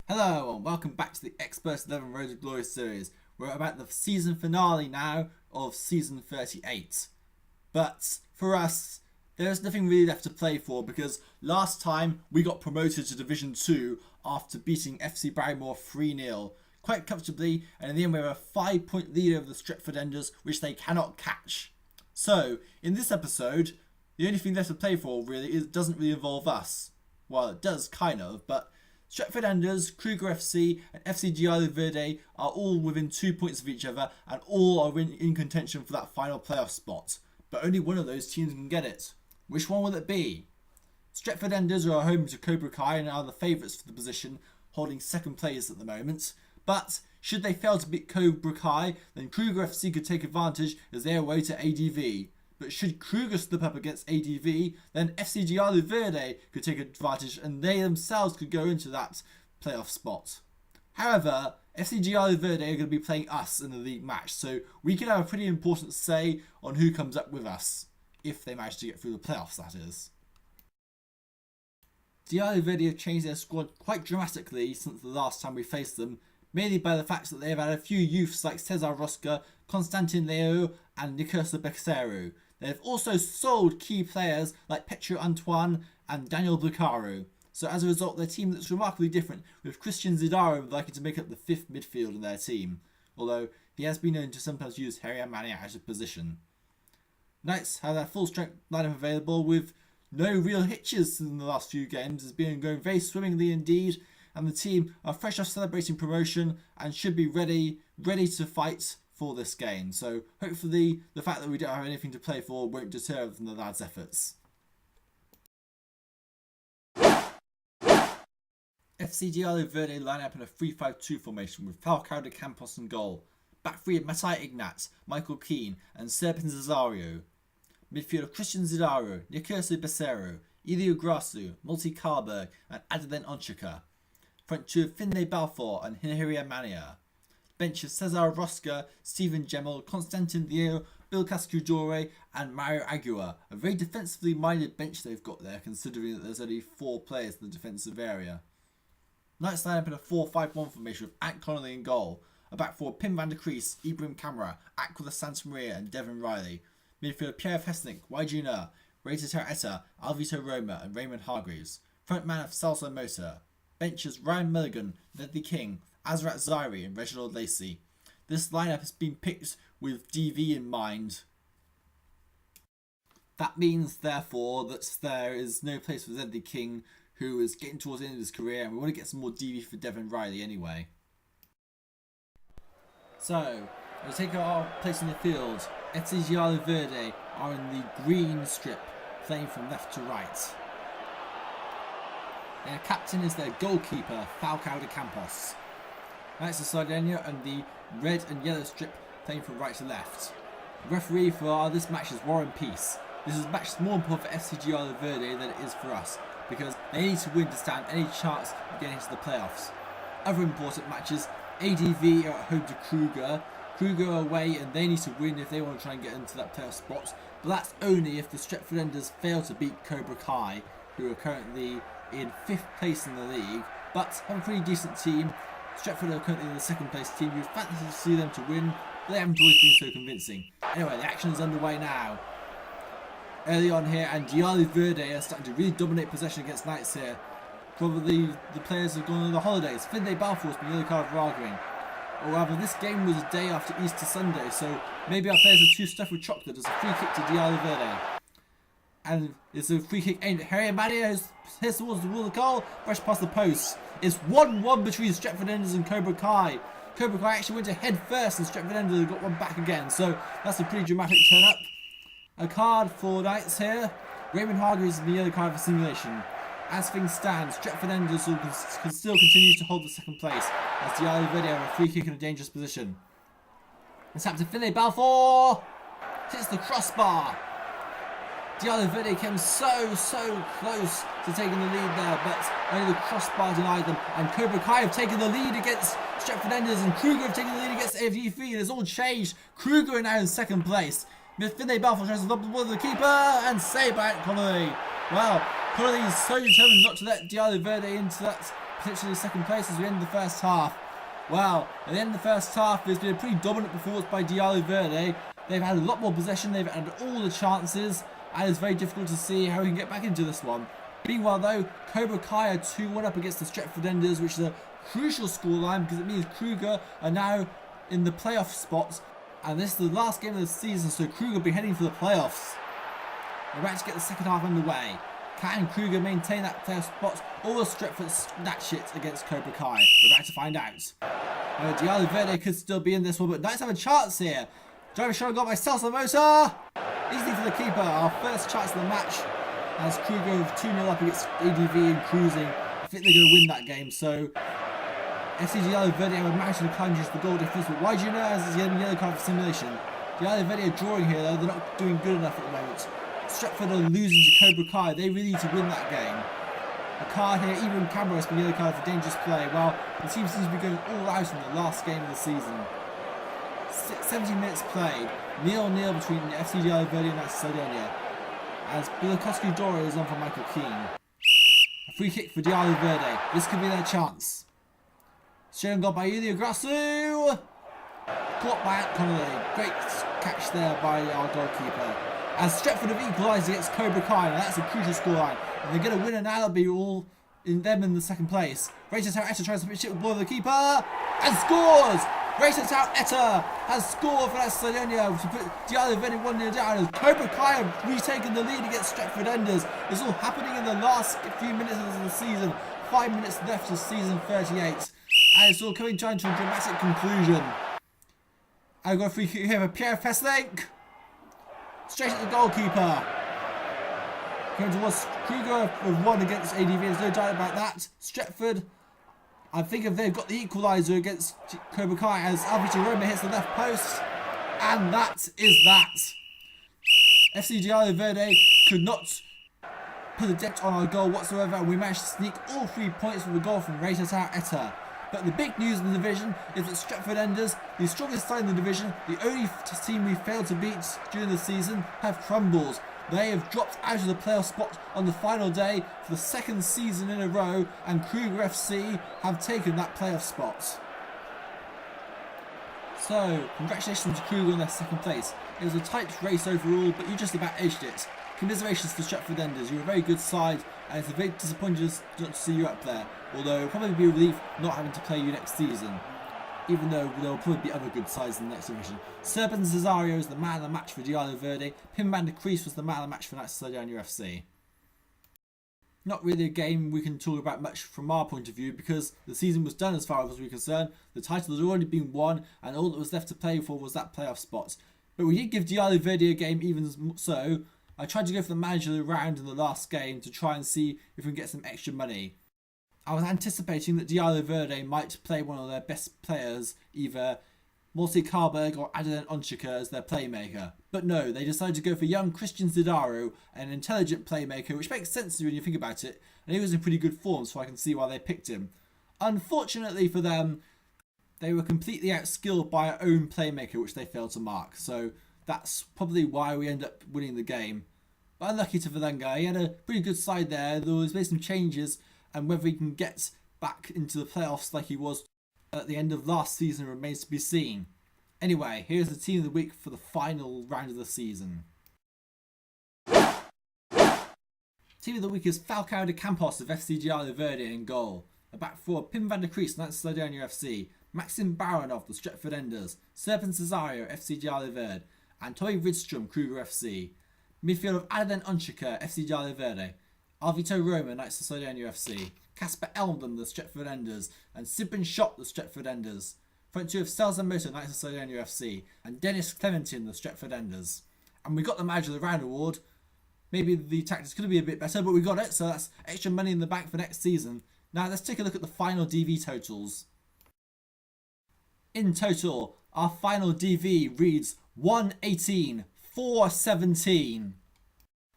Hello and welcome back to the Xpert 11 Road to Glory series. We're about the season finale now of season 38. But for us, there's nothing really left to play for because last time we got promoted to Division 2 after beating FC Barrymore 3-0 quite comfortably, and in the end we have a 5-point lead over the Stretford Enders which they cannot catch. So in this episode, the only thing left to play for really doesn't really involve us. Well, it does kind of, but Stretford Enders, Kruger FC and FC Dealu Verde are all within 2 points of each other and all are in contention for that final playoff spot. But only one of those teams can get it. Which one will it be? Stretford Enders are home to Cobra Kai and are the favourites for the position, holding second place at the moment. But should they fail to beat Cobra Kai, then Kruger FC could take advantage as they are away to ADV. But should Kruger slip up against ADV, then FC Dealu Verde could take advantage and they themselves could go into that playoff spot. However, FC Dealu Verde are going to be playing us in the league match, so we could have a pretty important say on who comes up with us, if they manage to get through the playoffs, that is. Dealu Verde have changed their squad quite dramatically since the last time we faced them, mainly by the fact that they have had a few youths like Cesar Rosca, Constantin Leo and Nicosa Becero. They have also sold key players like Petro Antoine and Daniel Bucaro. So as a result, their team looks remarkably different, with Christian Zidaro likely to make up the 5th midfield in their team, although he has been known to sometimes use Harry Mania out of position. Knights have their full strength lineup available with no real hitches in the last few games. It's been going very swimmingly indeed, and the team are fresh off celebrating promotion and should be ready to fight for this game. So hopefully the fact that we don't have anything to play for won't deter from the lads' efforts. FC Dealu Verde line up in a 3-5-2 formation with Falcao de Campos in goal. Back three of Matai Ignat, Michael Keane and Serpin Zazario. Midfield of Christian Zidaro, Nicosa Becero, Elio Grasu, Multi Carberg and Adeline Onchika. Front two of Finlay Balfour and Hinheria Mania. Bench of Cesar Rosca, Stephen Gemmel, Constantin Leo, Bill Cascudore and Mario Aguirre. A very defensively minded bench they've got there, considering that there's only 4 players in the defensive area. Knights line up in a 4-5-1 formation with Ant Connolly in goal. A back four Pim van der Kruis, Ibrahim Qamara, Aquila Santa Maria and Devin Reilly. Midfield Pierre Of Hesslink, YG Ray Tataw Eta, Alvito Roma and Raymond Hargreaves. Front man of Celso Mota. Benches Ryan Mulligan, Ledley King, Azrat Zairi and Reginald Lacey. This lineup has been picked with DV in mind. That means, therefore, that there is no place for Ledley King, who is getting towards the end of his career, and we want to get some more DV for Devin Reilly anyway. So, we'll take our place in the field. FC Dealu Verde are in the green strip, playing from left to right. Their captain is their goalkeeper, Falcao de Campos. Knights of Sardinia and the red and yellow strip playing from right to left. The referee for this match is Warren Peace. This match is more important for FC Dealu Verde than it is for us, because they need to win to stand any chance of getting into the playoffs. Other important matches, ADV are at home to Kruger. Kruger are away and they need to win if they want to try and get into that playoff spot, but that's only if the Stretford Enders fail to beat Cobra Kai, who are currently in 5th place in the league, but have a pretty decent team. Stretford are currently in the 2nd place team. You'd fancy to see them to win, but they haven't always been so convincing. Anyway, the action is underway now. Early on here, and Dealu Verde are starting to really dominate possession against Knights here. Probably the players have gone on the holidays. Finlay Balfour has been yellow card for arguing. Or rather, this game was a day after Easter Sunday, so maybe our players are too stuffed with chocolate. It's a free kick to Dealu Verde. And it's a free kick aimed at Harry Mania, heads towards the wall of goal, brush past the post. It's 1-1 between Stretford Enders and Cobra Kai. Cobra Kai actually went to head first and Stretford Enders got one back again, so that's a pretty dramatic turn up. A card for Knights here. Raymond Hargreaves is the yellow card for simulation. As things stand, Stretford Enders can still continue to hold the 2nd place as Dealu Verde have a free kick in a dangerous position. It's happened to Finlay Balfour. Hits the crossbar. Dealu Verde came so close to taking the lead there, but only the crossbar denied them. And Cobra Kai have taken the lead against Stretford Enders, and Kruger have taken the lead against AFD. It has all changed. Kruger are now in 2nd place. Finlay Balfour tries to lob the ball to the keeper, and saved by Ant Connolly. Wow, Connolly is so determined not to let Dealu Verde into that potentially second place as we end the first half. Well, at the end of the first half, there's been a pretty dominant performance by Dealu Verde. They've had a lot more possession, they've had all the chances, and it's very difficult to see how we can get back into this one. Meanwhile though, Cobra Kai are 2-1 up against the Stretford Enders, which is a crucial scoreline because it means Kruger are now in the playoff spots, and this is the last game of the season, so Kruger will be heading for the playoffs. We're about to get the second half underway. Can Kruger maintain that playoff spot, or will Stretford snatch it against Cobra Kai? We're about to find out. Dealu Verde could still be in this one, but Knights have a chance here. Driver shot got by Celso Mota. Easy for the keeper. Our first chance of the match as Kruger 2-0 up against ADV and cruising. I think they're going to win that game. So FC Dealu Verde have managed to climb into the goal difference. But why do you know as it's getting yellow card for simulation? Dealu Verde are drawing here though. They're not doing good enough at the moment. Stretford are losing to Cobra Kai. They really need to win that game. A card here, Ibrahim Qamara has been yellow card for dangerous play. Well, the team seems to be going all out in the last game of the season. 70 minutes played, 0-0 between FC Dealu Verde and Sardinia, as Bilakowski Dora is on for Michael Keane. A free kick for Dealu Verde. This could be their chance. Shown goal by Ilya Grasu. Caught by Ant Connolly. Great catch there by our goalkeeper. As Stretford have equalised against Cobra Kai, and that's a crucial scoreline. And they're going to win, and that'll be all in them in the second place. Ray Tataw Eta tries to pitch it with the ball of the keeper and scores! Ray Tataw Eta has scored for Sardinia to put Dealu Verde 1-0 down as Cobra Kai have retaken the lead against Stretford Enders. It's all happening in the last few minutes of the season. 5 minutes left of season 38. And it's all coming down to a dramatic conclusion. I've got a free kick here for Pierre Of Hesslink. Straight at the goalkeeper. Going towards Kruger with 1 against ADV, there's no doubt about that. Stretford, I think if they've got the equaliser against Cobra Kai as Alvito Roma hits the left post. And that is that. FC Dealu Verde could not put a dent on our goal whatsoever, and we managed to sneak all 3 points from the goal from Ray Tataw Eta. But the big news in the division is that Stretford Enders, the strongest side in the division, the only team we failed to beat during the season, have crumbled. They have dropped out of the playoff spot on the final day for the second season in a row, and Kruger FC have taken that playoff spot. So, congratulations to Kruger on their second place. It was a tight race overall, but you just about edged it. Commiserations to Stretford Enders, you're a very good side, and it's a very disappointing not to see you up there. Although it'll probably be a relief not having to play you next season, even though there will probably be other good sides in the next division. Serpent Cesario is the man of the match for Dealu Verde. Pim and Kruis was the man of the match for Sardinia FC. Not really a game we can talk about much from our point of view because the season was done as far as we're concerned. The title had already been won and all that was left to play for was that playoff spot. But we did give Dealu Verde a game even so. I tried to go for the manager of the round in the last game to try and see if we can get some extra money. I was anticipating that Dealu Verde might play one of their best players, either Morsi Karberg or Adnan Onchika as their playmaker. But no, they decided to go for young Christian Zidaro, an intelligent playmaker, which makes sense when you think about it. And he was in pretty good form, so I can see why they picked him. Unfortunately for them, they were completely outskilled by our own playmaker, which they failed to mark. So that's probably why we end up winning the game. But unlucky for that guy, he had a pretty good side there, though he's made some changes. And whether he can get back into the playoffs like he was at the end of last season remains to be seen. Anyway, here's the team of the week for the final round of the season. Team of the week is Falcao de Campos of FC Dealu Verde in goal. A back four, Pim van der Kruis, and that's Sardinia FC. Maxim Baranov, the Stretford Enders. Serpent Cesario, FC Dealu Verde. And Tommy Rydstrom, Kruger FC. Midfield of Adnan Onchika, FC Dealu Verde. Alvito Roma, Knights of Sardinia FC. Casper Elmden, the Stretford Enders. And Sibin Schott, the Stretford Enders. Front two of Celso Mota, Knights of Sardinia FC. And Dennis Clementin, the Stretford Enders. And we got the Manager of the Round award. Maybe the tactics could be a bit better, but we got it. So that's extra money in the bank for next season. Now let's take a look at the final DV totals. In total, our final DV reads 118, 417.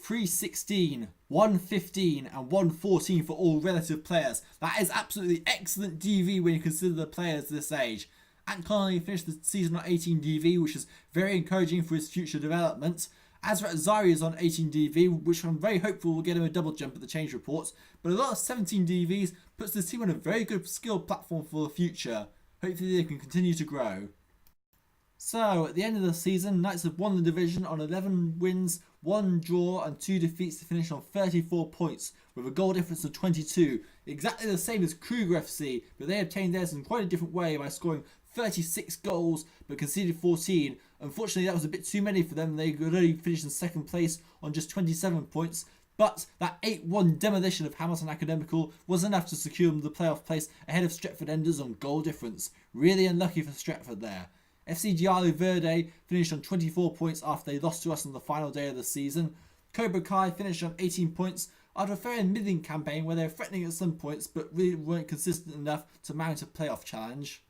316, 115 and 114 for all relative players. That is absolutely excellent DV when you consider the players this age. Ant Connolly finished the season on 18 DV, which is very encouraging for his future development. Azrat Zari is on 18 DV, which I'm very hopeful will get him a double jump at the change reports, but but a lot of 17 DVs puts this team on a very good skill platform for the future. Hopefully they can continue to grow. So at the end of the season, Knights have won the division on 11 wins, 1 draw and 2 defeats to finish on 34 points with a goal difference of 22. Exactly the same as Kruger FC, but they obtained theirs in quite a different way by scoring 36 goals but conceded 14. Unfortunately that was a bit too many for them. They could only finish in second place on just 27 points. But that 8-1 demolition of Hamilton Academical was enough to secure them the playoff place ahead of Stretford Enders on goal difference. Really unlucky for Stretford there. FC Dealu Verde finished on 24 points after they lost to us on the final day of the season. Cobra Kai finished on 18 points after a fair middling campaign where they were threatening at some points but really weren't consistent enough to mount a playoff challenge.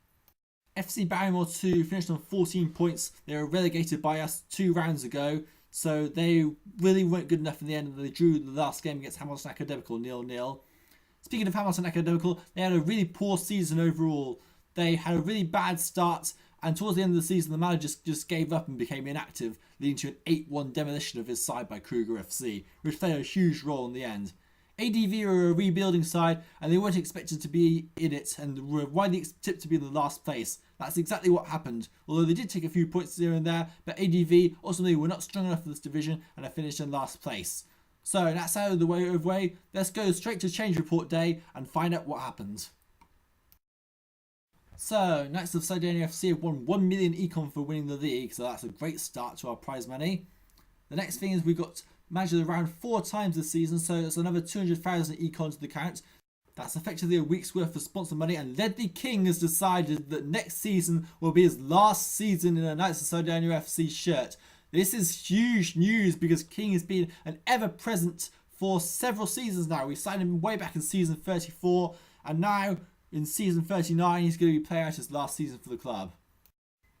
FC Barrymore 2 finished on 14 points. They were relegated by us 2 rounds ago, so they really weren't good enough in the end and they drew the last game against Hamilton Academical 0-0. Speaking of Hamilton Academical, they had a really poor season overall. They had a really bad start, and towards the end of the season the manager just gave up and became inactive, leading to an 8-1 demolition of his side by Kruger FC, which played a huge role in the end. ADV were a rebuilding side and they weren't expected to be in it and were widely tipped to be in the last place. That's exactly what happened, although they did take a few points here and there, but ADV ultimately were not strong enough for this division and have finished in last place. So that's out of the way, let's go straight to change report day and find out what happened. So, Knights of Sardinia FC have won 1 million econ for winning the league, so that's a great start to our prize money. The next thing is we got managed around 4 times this season, so it's another 200,000 econ to the count. That's effectively a week's worth of sponsor money, and Ledley King has decided that next season will be his last season in a Knights of Sardinia FC shirt. This is huge news because King has been an ever-present for several seasons now. We signed him way back in season 34, and now in season 39 he's going to be playing out his last season for the club.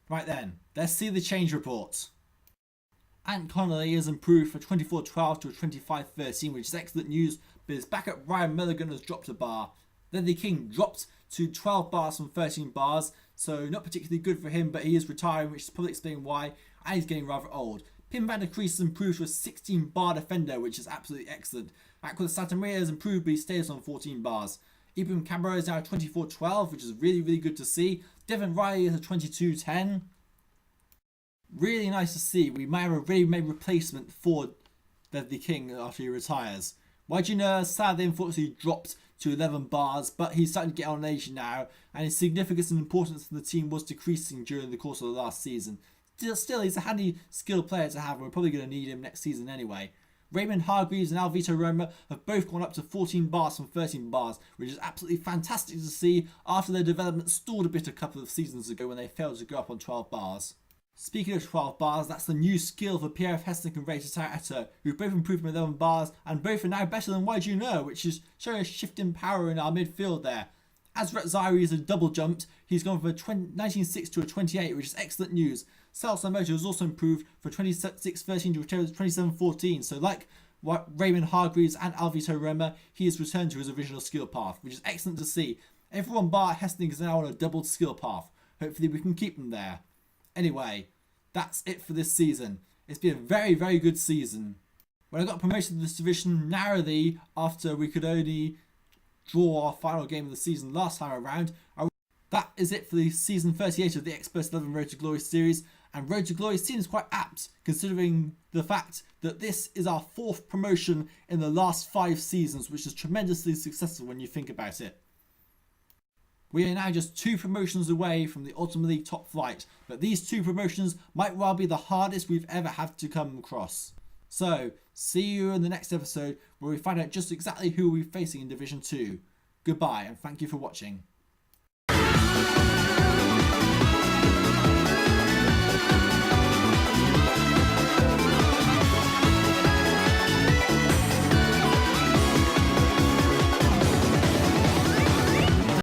Right then, let's see the change report. Ant Connolly has improved from 24-12 to a 25-13, which is excellent news, but his backup Ryan Mulligan has dropped a bar. Ledley King dropped to 12 bars from 13 bars, so not particularly good for him, but he is retiring, which is probably explaining why, and he's getting rather old. Pim van der Kruis has improved to a 16 bar defender, which is absolutely excellent. Aquila Santa Maria has improved, but he stays on 14 bars. Ibrahim Qamara is now 24-12, which is really good to see. Devin Reilly is a 22-10. Really nice to see. We might have a ready-made replacement for Ledley King after he retires. Wajina sadly unfortunately dropped to 11 bars, but he's starting to get on age now, and his significance and importance to the team was decreasing during the course of the last season. Still, he's a handy skilled player to have, and we're probably going to need him next season anyway. Raymond Hargreaves and Alvito Roma have both gone up to 14 bars from 13 bars, which is absolutely fantastic to see after their development stalled a bit a couple of seasons ago when they failed to go up on 12 bars. Speaking of 12 bars, that's the new skill for Pierre Of Hesslink and Ray Tataw Eta, who both improved from 11 bars and both are now better than Why Do You Know, which is showing a shift in power in our midfield there. As Zaire has double jumped, he's gone from a 19.6 to a 28, which is excellent news. Celso Mota has also improved from 26.13 to 27.14, so like Raymond Hargreaves and Alvito Roma, he has returned to his original skill path, which is excellent to see. Everyone bar Hesslink is now on a doubled skill path. Hopefully we can keep them there. Anyway, that's it for this season. It's been a very good season. When I got promoted to this division narrowly after we could only draw our final game of the season last time around, that is it for the season 38 of the Xpert 11 Road to Glory series, and Road to Glory seems quite apt considering the fact that this is our 4th promotion in the last 5 seasons, which is tremendously successful when you think about it. We are now just 2 promotions away from the Ultimate League top flight, but these 2 promotions might well be the hardest we've ever had to come across. So, see you in the next episode where we find out just exactly who we're facing in Division 2. Goodbye and thank you for watching.